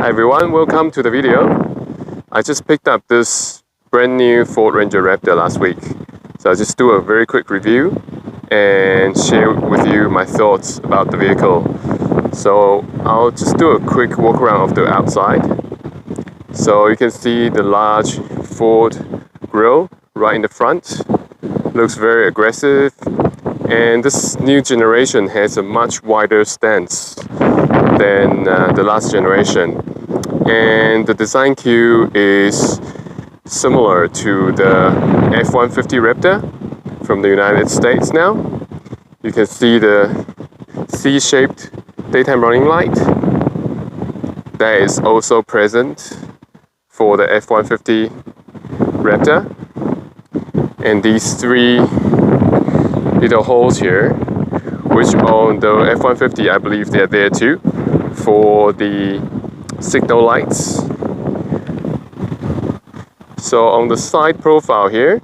Hi everyone, welcome to the video. I just picked up this brand new Ford Ranger Raptor last week. So I'll just do a very quick review and share with you my thoughts about the vehicle. So I'll just do a quick walk around of the outside. So you can see the large Ford grille right in the front. Looks very aggressive. And this new generation has a much wider stance than the last generation. And the design cue is similar to the F-150 Raptor from the United States now. You can see the C-shaped daytime running light that is also present for the F-150 Raptor. And these three little holes here, which on the F-150 I believe they're there too, for the signal lights. So on the side profile here,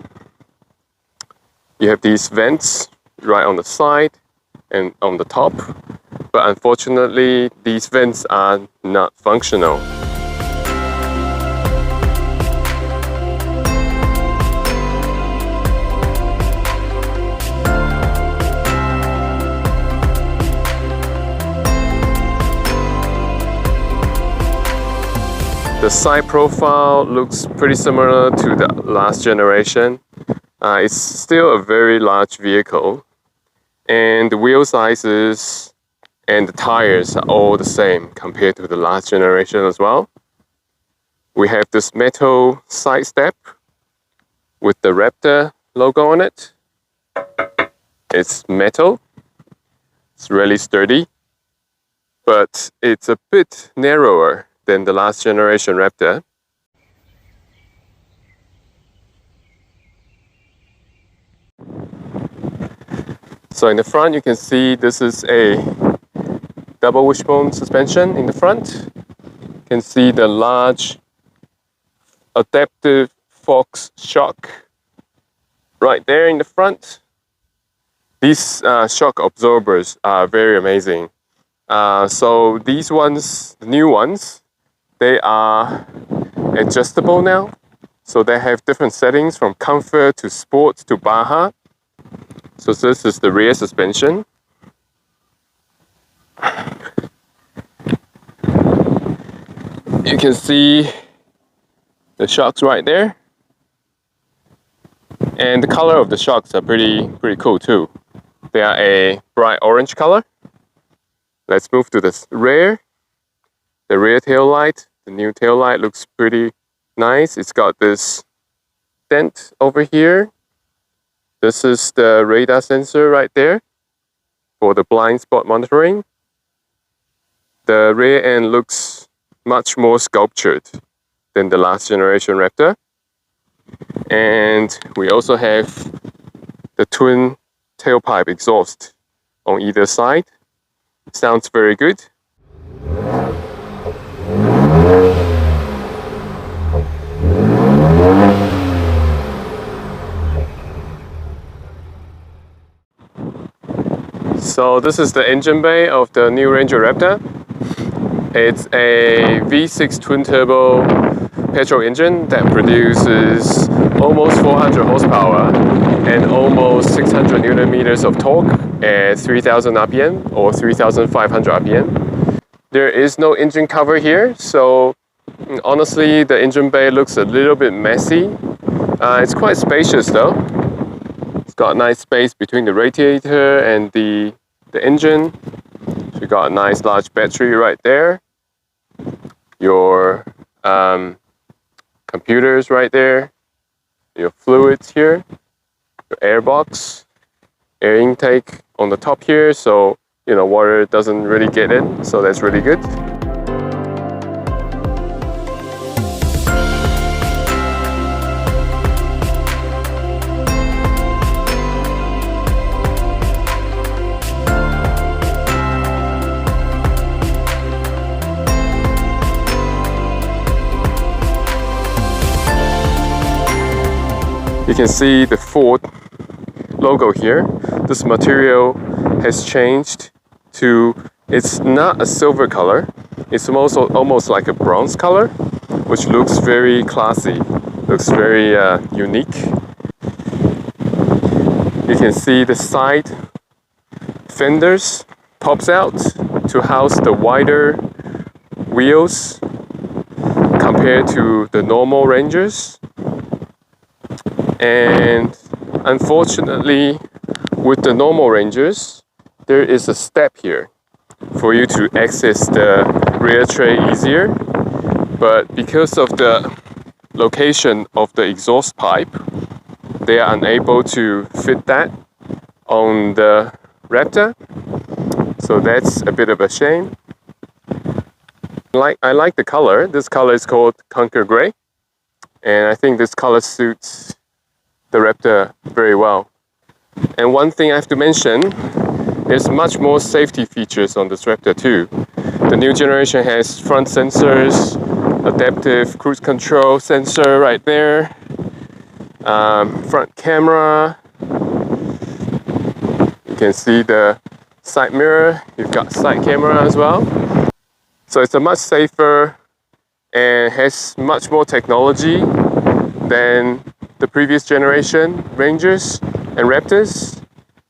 you have these vents right on the side and on the top, but unfortunately these vents are not functional. The side profile looks pretty similar to the last generation. It's still a very large vehicle, and the wheel sizes and the tires are all the same compared to the last generation as well. We have this metal side step with the Raptor logo on it. It's metal, it's really sturdy, but it's a bit narrower than the last generation Raptor. So in the front you can see this is a double wishbone suspension in the front. You can see the large adaptive Fox shock right there in the front. These shock absorbers are very amazing. So these ones, the new ones, they are adjustable now. So they have different settings from comfort to sport to Baja. So this is the rear suspension. You can see the shocks right there. And the color of the shocks are pretty cool too. They are a bright orange color. Let's move to the rear. The rear tail light. The new tail light looks pretty nice. It's got this dent over here. This is the radar sensor right there for the blind spot monitoring. The rear end looks much more sculptured than the last generation Raptor. And we also have the twin tailpipe exhaust on either side. Sounds very good. So this is the engine bay of the new Ranger Raptor. It's a V6 twin-turbo petrol engine that produces almost 400 horsepower and almost 600 Newton meters of torque at 3000 RPM or 3500 RPM. There is no engine cover here, so honestly the engine bay looks a little bit messy. It's quite spacious though. It's got nice space between the radiator and the engine. So you got a nice large battery right there. Your computers right there. Your fluids here. Your air box. Air intake on the top here, so water doesn't really get in, so that's really good. You can see the Ford logo here. This material has changed to, it's not a silver color, It's almost like a bronze color, which looks very classy, looks very unique. You can see the side fenders pops out to house the wider wheels compared to the normal Rangers. And unfortunately, with the normal Rangers, there is a step here for you to access the rear tray easier. But because of the location of the exhaust pipe, they are unable to fit that on the Raptor. So that's a bit of a shame. I like the color. This color is called Conquer Gray. And I think this color suits the Raptor very well. And one thing I have to mention, there's much more safety features on this Raptor too. The new generation has front sensors, adaptive cruise control sensor right there, front camera. You can see the side mirror. You've got side camera as well. So it's a much safer and has much more technology than the previous generation Rangers and Raptors.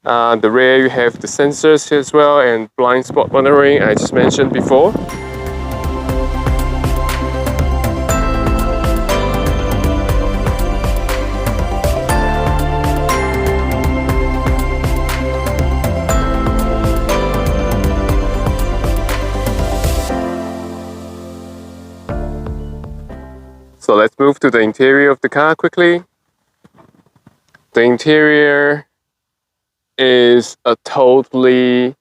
The rear you have the sensors here as well and blind spot monitoring I just mentioned before. So let's move to the interior of the car quickly. The interior is a totally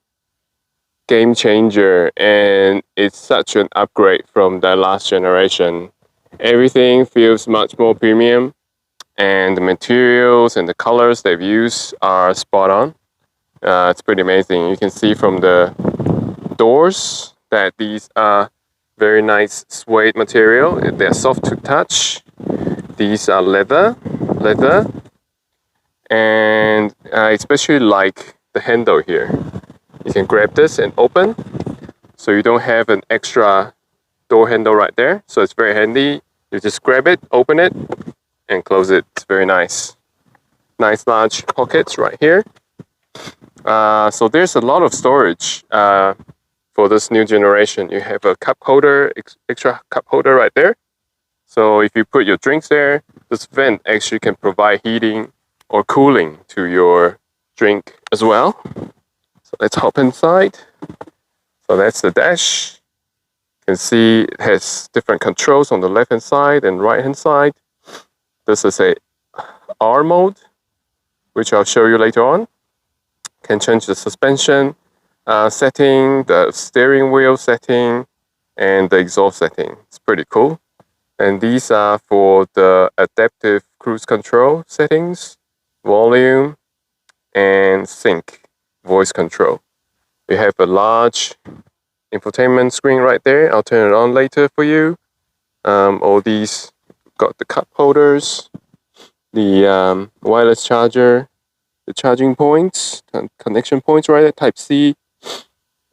game changer and it's such an upgrade from the last generation. Everything feels much more premium and the materials and the colors they've used are spot on. It's pretty amazing. You can see from the doors that these are very nice suede material. They're soft to touch. These are leather. And I especially like the handle here. You can grab this and open, so you don't have an extra door handle right there. So it's very handy. You just grab it, open it, and close it. It's very nice. Nice large pockets right here. So there's a lot of storage for this new generation. You have a cup holder, extra cup holder right there. So if you put your drinks there, this vent actually can provide heating or cooling to your drink as well. So let's hop inside. So that's the dash. You can see it has different controls on the left hand side and right hand side. This is a R mode, which I'll show you later on. Can change the suspension setting, the steering wheel setting, and the exhaust setting. It's pretty cool. And these are for the adaptive cruise control settings, volume, and sync voice control. We have a large infotainment screen right there. I'll turn it on later for you. All these got the cup holders, the wireless charger, the charging points, connection points right there, Type C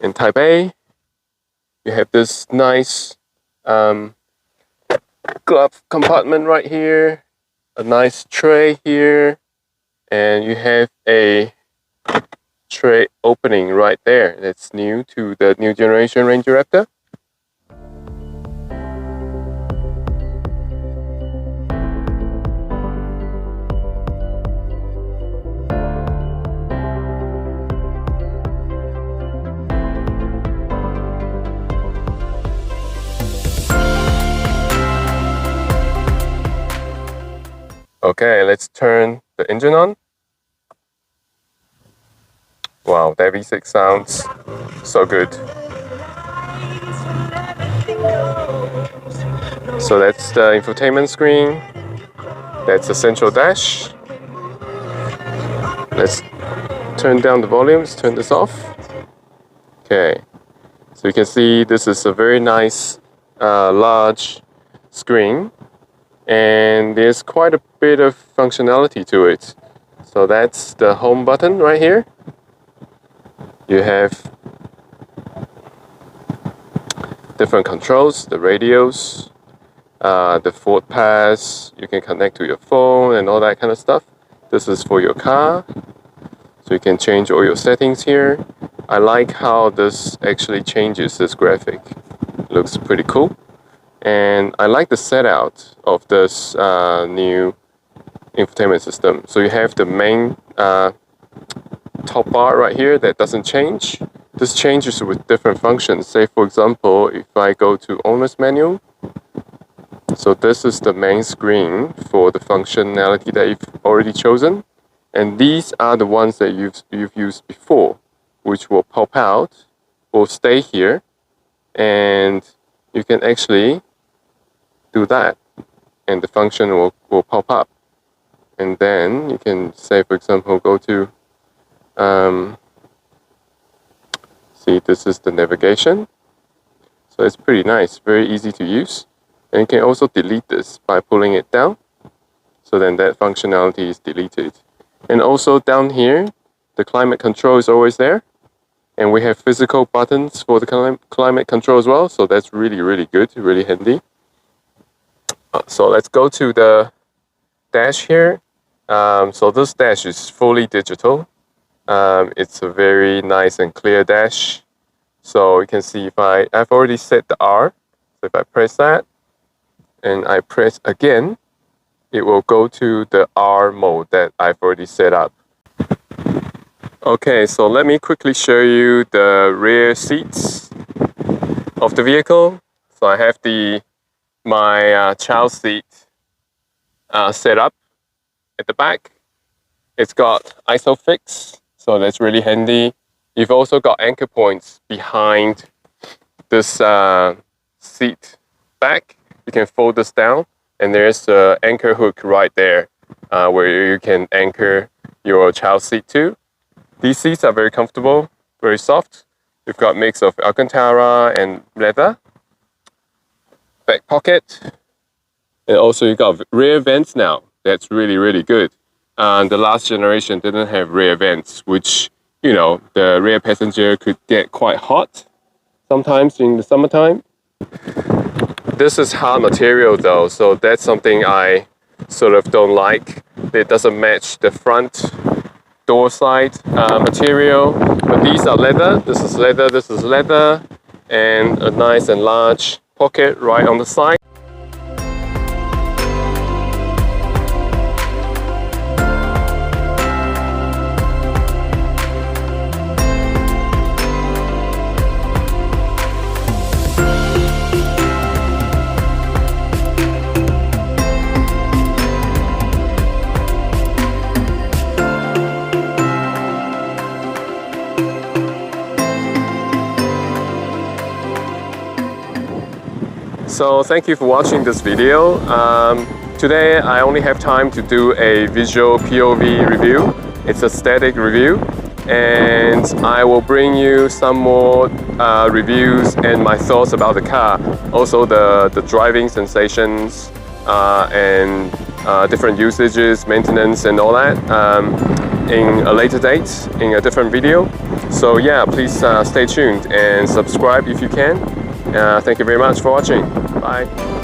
and Type A. You have this nice glove compartment right here, a nice tray here, and you have a tray opening right there. That's new to the new generation Ranger Raptor. Okay, let's turn the engine on. Wow, that V6 sounds so good. So that's the infotainment screen. That's the central dash. Let's turn down the volume. Let's turn this off. Okay, so you can see this is a very nice large screen. And there's quite a bit of functionality to it. So that's the home button right here. different controls, the radios, the Ford Pass, you can connect to your phone and all that kind of stuff. This is for your car, so you can change all your settings here. I like how this actually changes this graphic. It looks pretty cool. And I like the setup of this new infotainment system. So you have the main top bar right here that doesn't change. This changes with different functions. Say for example, if I go to owner's manual, so this is the main screen for the functionality that you've already chosen. And these are the ones that you've used before, which will pop out or stay here. And you can actually do that. And the function will pop up. And then you can say, for example, go to, see, this is the navigation. So it's pretty nice, very easy to use. And you can also delete this by pulling it down. So then that functionality is deleted. And also down here, the climate control is always there. And we have physical buttons for the climate control as well. So that's really, really good, really handy. So let's go to the dash here. So this dash is fully digital. It's a very nice and clear dash. So you can see if I've already set the R. So if I press that and I press again, it will go to the R mode that I've already set up. Okay, so let me quickly show you the rear seats of the vehicle. So I have my child seat set up at the back. It's got ISOFIX, so that's really handy. You've also got anchor points behind this seat back. You can fold this down, and there's the anchor hook right there where you can anchor your child seat to. These seats are very comfortable, very soft. You've got a mix of Alcantara and leather. Back pocket. And also you got rear vents now. That's really, really good. The last generation didn't have rear vents, which, you know, the rear passenger could get quite hot sometimes in the summertime. This is hard material though, so that's something I sort of don't like. It doesn't match the front door side material, but these are leather. This is leather, this is leather, and a nice and large pocket right on the side. So thank you for watching this video. Today I only have time to do a visual POV review. It's a static review, and I will bring you some more reviews and my thoughts about the car. Also the driving sensations and different usages, maintenance and all that in a later date, in a different video. So yeah, please stay tuned and subscribe if you can. Thank you very much for watching. Bye.